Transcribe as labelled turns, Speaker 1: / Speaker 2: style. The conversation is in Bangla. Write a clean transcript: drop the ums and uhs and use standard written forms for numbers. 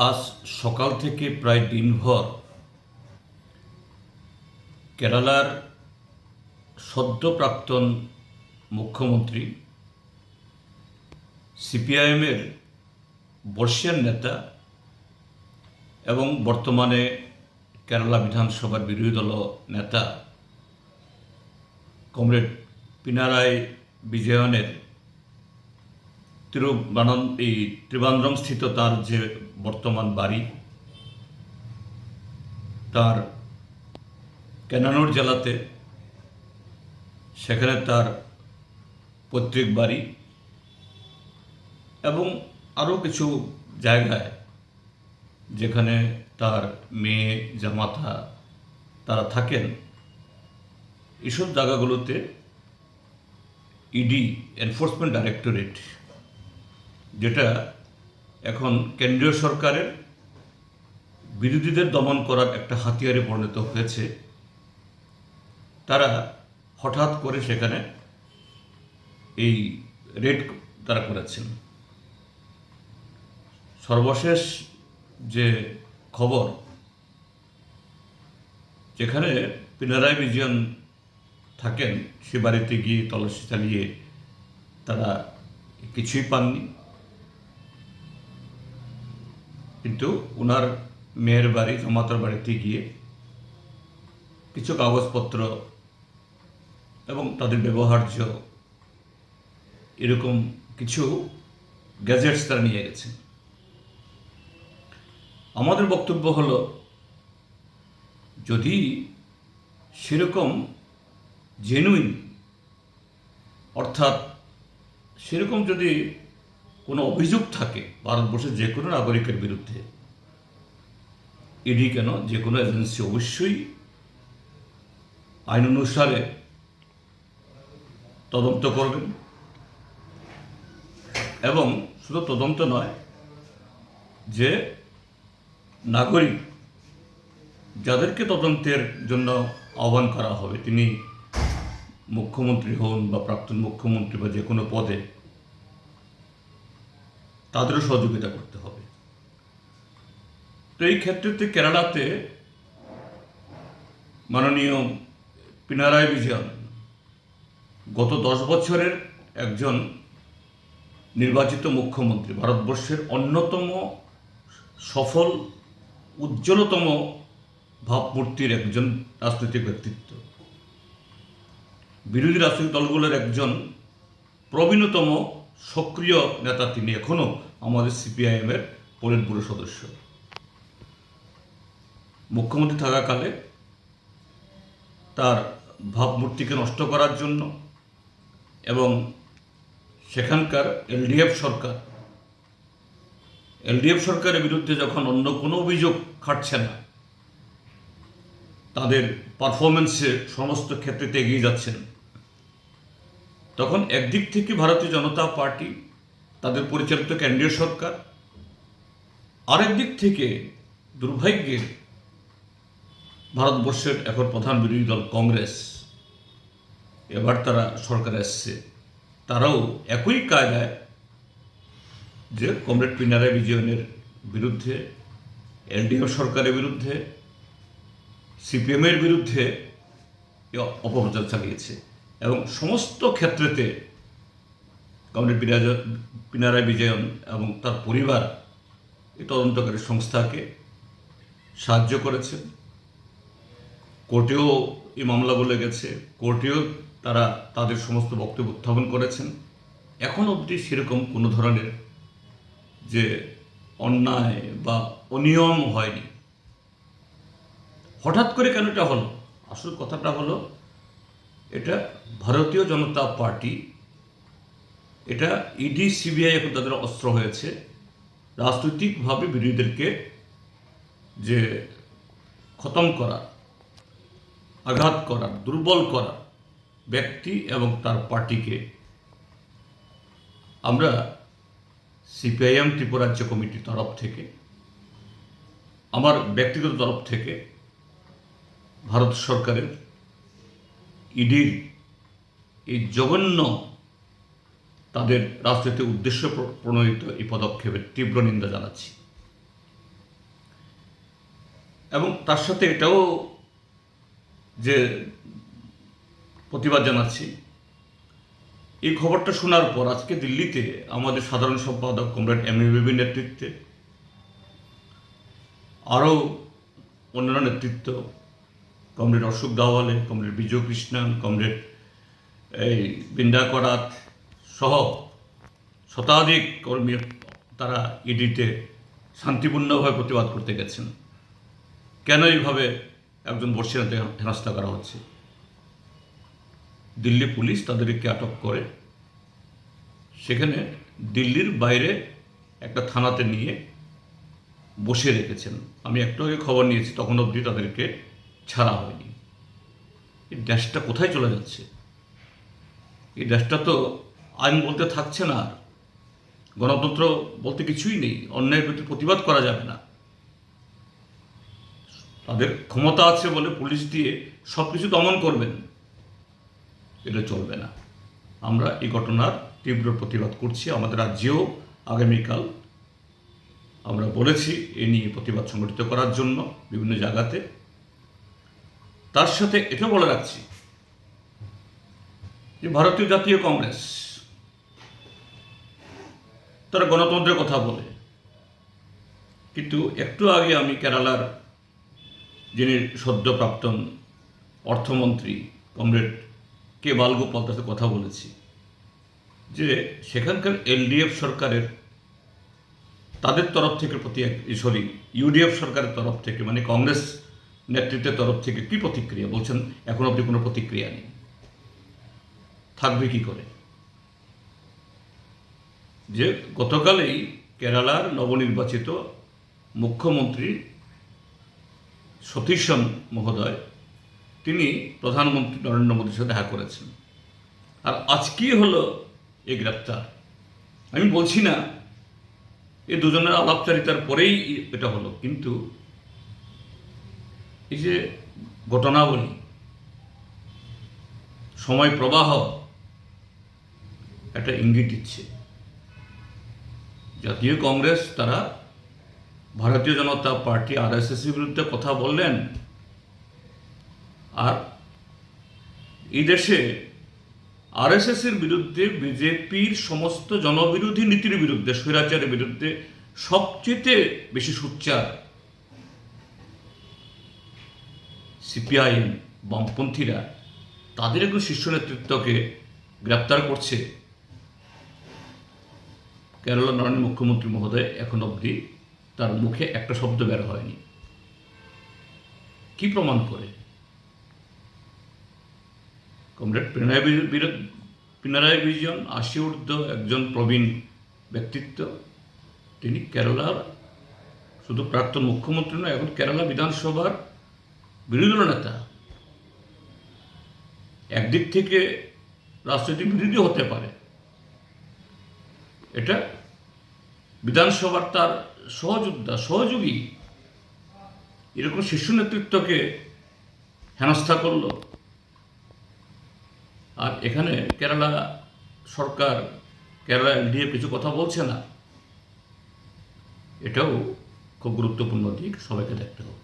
Speaker 1: আজ সকাল থেকে প্রায় দিনভর কেরালার সদ্য প্রাক্তন মুখ্যমন্ত্রী সিপিআইএমের বর্ষিয়ান নেতা এবং বর্তমানে কেরালা বিধানসভার বিরোধী দল নেতা কমরেড পিনারাই বিজয়নের ত্রিবান্দ্রম স্থিত তার যে বর্তমান বাড়ি, তার কেনানুর জেলাতে, সেখানে তার পৈতৃক বাড়ি এবং আরও কিছু জায়গায় যেখানে তার মেয়ে জামাতা তারা থাকেন, এসব জায়গাগুলোতে ইডি এনফোর্সমেন্ট ডাইরেক্টরেট, যেটা এখন কেন্দ্রীয় সরকারের বিরোধীদের দমন করার একটা হাতিয়ারে পরিণত হয়েছে, তারা হঠাৎ করে সেখানে এই রেড তারা করেছেন। সর্বশেষ যে খবর, যেখানে পিনারাই বিজয়ন থাকেন, সে বাড়িতে গিয়ে তল্লাশি চালিয়ে তারা কিছুই পাননি, কিন্তু ওনার মেয়ের বাড়ি জামাতার বাড়িতে গিয়ে কিছু কাগজপত্র এবং তাদের ব্যবহার্য এরকম কিছু গ্যাজেটস তারা নিয়ে গেছেন। আমাদের বক্তব্য হলো, যদি সেরকম জেনুইন, অর্থাৎ সেরকম যদি কোনো অভিযোগ থাকে ভারতবর্ষের যে কোনো নাগরিকের বিরুদ্ধে, ইডি কেন, যে কোনো এজেন্সি অবশ্যই আইন অনুসারে তদন্ত করবেন, এবং শুধু তদন্ত নয়, যে নাগরিক যাদেরকে তদন্তের জন্য আহ্বান করা হবে, তিনি মুখ্যমন্ত্রী হন বা প্রাক্তন মুখ্যমন্ত্রী বা যে কোনো পদে, তাদেরও সহযোগিতা করতে হবে। তো এই ক্ষেত্রে কেরালাতে মাননীয় পিনারাই বিজয়ন গত 10 বছরের একজন নির্বাচিত মুখ্যমন্ত্রী, ভারতবর্ষের অন্যতম সফল উজ্জ্বলতম ভাবমূর্তির একজন রাজনৈতিক ব্যক্তিত্ব, বিরোধী রাজনৈতিক দলগুলোর একজন প্রবীণতম সক্রিয় নেতা। তিনি এখনও আমাদের সিপিআইএমের পলিট ব্যুরো সদস্য। মুখ্যমন্ত্রী থাকাকালে তার ভাবমূর্তিকে নষ্ট করার জন্য এবং সেখানকার এলডিএফ সরকারের বিরুদ্ধে যখন অন্য কোনো অভিযোগ খাটছে না, তাদের পারফরমেন্সে সমস্ত ক্ষেত্রেতে এগিয়ে যাচ্ছেন, তখন একদিক থেকে ভারতীয় জনতা পার্টি, তাদের পরিচালিত কেন্দ্রীয় সরকার, আরেক দিক থেকে দুর্ভাগ্যের ভারতবর্ষের এখন প্রধান বিরোধী দল কংগ্রেস, এবার তারা সরকারে এসছে, তারাও একই কায়দায় যে কমরেড পিনারাই বিজয়নের বিরুদ্ধে, এলডিএফ সরকারের বিরুদ্ধে, সিপিএমের বিরুদ্ধে অপপ্রচার চালিয়েছে, এবং সমস্ত ক্ষেত্রেতে কমরেড পিনারাই বিজয়ন এবং তার পরিবার এই তদন্তকারী সংস্থাকে সাহায্য করেছে। কোর্টেও এই মামলা বলে গেছে, কোর্টেও তারা তাদের সমস্ত বক্তব্য উত্থাপন করেছেন। এখন অবধি সেরকম কোনো ধরনের যে অন্যায় বা অনিয়ম হয়নি। হঠাৎ করে কেন এটা হলো? আসল কথাটা হলো, এটা ভারতীয় জনতা পার্টি, এটা ইডি সিবিআই এখন তাদের অস্ত্র হয়েছে রাজনৈতিকভাবে বিরোধীদেরকে যে খতম করা, আঘাত করা, দুর্বল করা ব্যক্তি এবং তার পার্টিকে। আমরা সিপিআইএম ত্রিপুরাজ্য কমিটির তরফ থেকে, আমার ব্যক্তিগত তরফ থেকে ভারত সরকারের ইডির এই জঘন্য, তাদের রাজনৈতিক উদ্দেশ্য প্রণোদিত এই পদক্ষেপের তীব্র নিন্দা জানাচ্ছি। এবং তার সাথে এটাও যে প্রতিবাদ জানাচ্ছি, এই খবরটা শোনার পর আজকে দিল্লিতে আমাদের সাধারণ সম্পাদক কমরেড এম.এ. বেবির নেতৃত্বে আরও অন্যান্য নেতৃত্ব, কমরেড অশোক দাওয়ালে, কমরেড বিজয় কৃষ্ণন, কমরেড বৃন্দা করাত সহ শতাধিক কর্মী তারা ইডিতে শান্তিপূর্ণভাবে প্রতিবাদ করতে গেছেন। কেন এইভাবে একজন বর্ষী নেতাকে হেনস্থা করা হচ্ছে? দিল্লি পুলিশ তাদেরকে আটক করে সেখানে দিল্লির বাইরে একটা থানাতে নিয়ে বসে রেখেছেন। আমি একটু আগে খবর নিয়েছি, তখন অবধি তাদেরকে ছাড়া হয়নি। এই দেশটা কোথায় চলে যাচ্ছে? এই দেশটা তো আইন বলতে থাকছে না, আর গণতন্ত্র বলতে কিছুই নেই। অন্যায়ের প্রতি প্রতিবাদ করা যাবে না। তাদের ক্ষমতা আছে বলে পুলিশ দিয়ে সব কিছু দমন করবেন, এটা চলবে না। আমরা এই ঘটনার তীব্র প্রতিবাদ করছি। আমাদের রাজ্যেও আগামীকাল আমরা বলেছি এ নিয়ে প্রতিবাদ সংগঠিত করার জন্য বিভিন্ন জায়গাতে। তার সাথে এটা বলে রাখছি যে ভারতীয় জাতীয় কংগ্রেস তারা গণতন্ত্রের কথা বলে, কিন্তু একটু আগে আমি কেরালার যিনি সদ্য প্রাক্তন অর্থমন্ত্রী কমরেড কে বালগোপাল তার সাথে কথা বলেছি যে সেখানকার এলডিএফ সরকারের তাদের তরফ থেকে ইউডিএফ সরকারের তরফ থেকে, মানে কংগ্রেস নেতৃত্বের তরফ থেকে কি প্রতিক্রিয়া? বলছেন এখন অবধি কোনো প্রতিক্রিয়া নেই। থাকবে কি করে? যে গতকালেই কেরালার নবনির্বাচিত মুখ্যমন্ত্রী সতীশন মহোদয় তিনি প্রধানমন্ত্রী নরেন্দ্র মোদীর সাথে দেখা করেছেন, আর আজকেই হলো এই গ্রেপ্তার। আমি বলছি না এই দুজনের আলাপচারিতার পরেই এটা হলো, কিন্তু এই যে ঘটনাবলী, সময় প্রবাহ একটা ইঙ্গিত দিচ্ছে। জাতীয় কংগ্রেস তারা ভারতীয় জনতা পার্টি আরএসএসের বিরুদ্ধে কথা বললেন, আর এই দেশে আরএসএসের বিরুদ্ধে বিজেপির সমস্ত জনবিরোধী নীতির বিরুদ্ধে, স্বৈরাচারের বিরুদ্ধে সবচেয়ে বেশি সোচ্চার সিপিআইএম, বামপন্থীরা। তাদের একজন শীর্ষ নেতৃত্বকে গ্রেপ্তার করছে কেরালার মাননীয় মুখ্যমন্ত্রী মহোদয়। এখন অবধি তার মুখে একটা শব্দ বের হয়নি। কি প্রমাণ করে? কমরেড পিনারাই বিজয়ন 80 ঊর্ধ্ব একজন প্রবীণ ব্যক্তিত্ব। তিনি কেরালার শুধু প্রাক্তন মুখ্যমন্ত্রী নয়, এখন কেরালা বিধানসভার বিরোধী দল নেতা। একদিক থেকে রাজনৈতিক বিরোধী হতে পারে, এটা বিধানসভার তার সহযোগী এরকম শীর্ষ নেতৃত্বকে হেনস্থা করলো। আর এখানে কেরালা সরকার, কেরালা এলডিএফ কিছু কথা বলছে না। এটাও খুব গুরুত্বপূর্ণ দিক, সবাইকে দেখতে হবে।